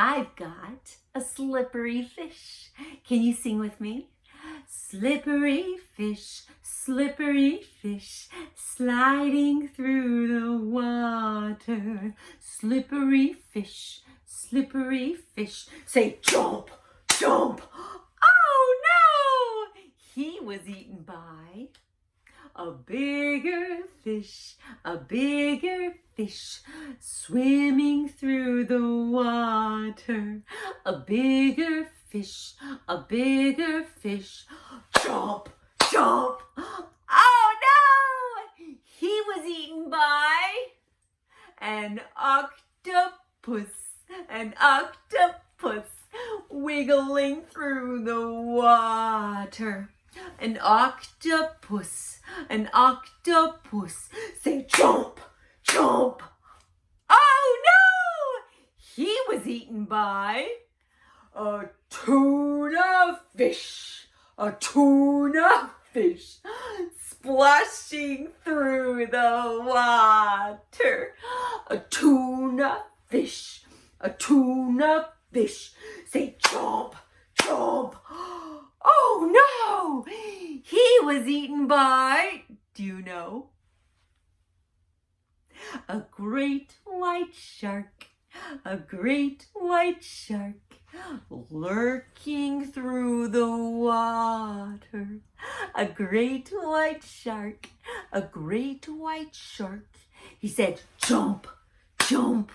I've got a slippery fish. Can you sing with me? Slippery fish, sliding through the water. Slippery fish, say jump, jump. Oh no! He was eaten by a bigger fish, swimming through the water. A bigger fish, jump, jump. Oh no! He was eaten by an octopus, wiggling through the water. An octopus, say jump, jump. Oh no! He was eaten by a tuna fish, splashing through the water. A tuna fish, say jump, jump. Oh no! He was eaten by, do you know? A great white shark, lurking through the water. A great white shark. He said, jump, jump,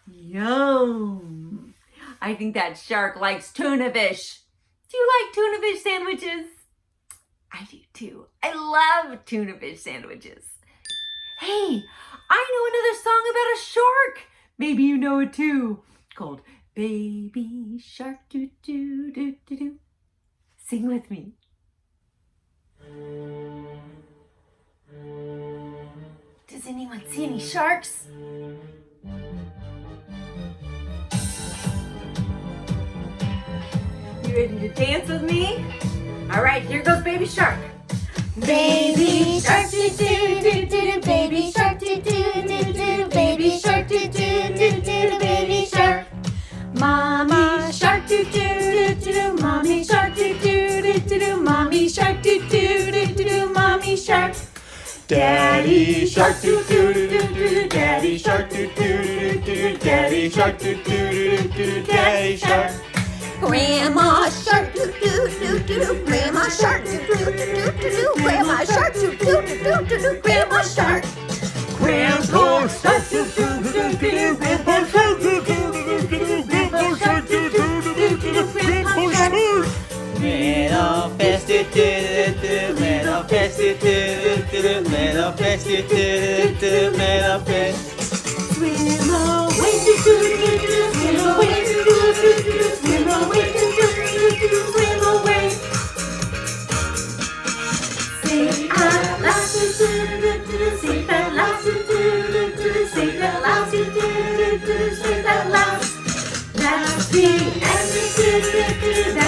yum. I think that shark likes tuna fish. Do you like tuna fish sandwiches? I do too. I love tuna fish sandwiches. Hey, I know another song about a shark. Maybe you know it too. Called Baby Shark Doo Doo Doo Doo Doo. Sing with me. Does anyone see any sharks? You ready to dance with me? All right, here goes Baby Shark. Baby shark doo doo doo doo, baby shark doo doo doo doo, baby shark doo doo doo doo, baby shark. Mommy shark doo doo doo doo, mommy shark doo doo doo doo, mommy shark doo doo doo doo, mommy shark. Daddy shark doo doo doo doo, daddy shark doo doo doo doo, daddy shark doo doo doo doo, daddy shark. Grandma shark doo doo doo doo, grandma shark doo doo doo doo, grandma shark doo doo doo doo, grandma shark. Grandpa shark doo doo doo doo, grandpa shark doo doo doo doo, grandpa shark doo doo doo doo, grandpa shark. Manifest it, manifest it, manifest it, manifest. Swim away, swim away, swim away, swim away. Safe at last, safe at last, safe at last, safe at last. That's the end.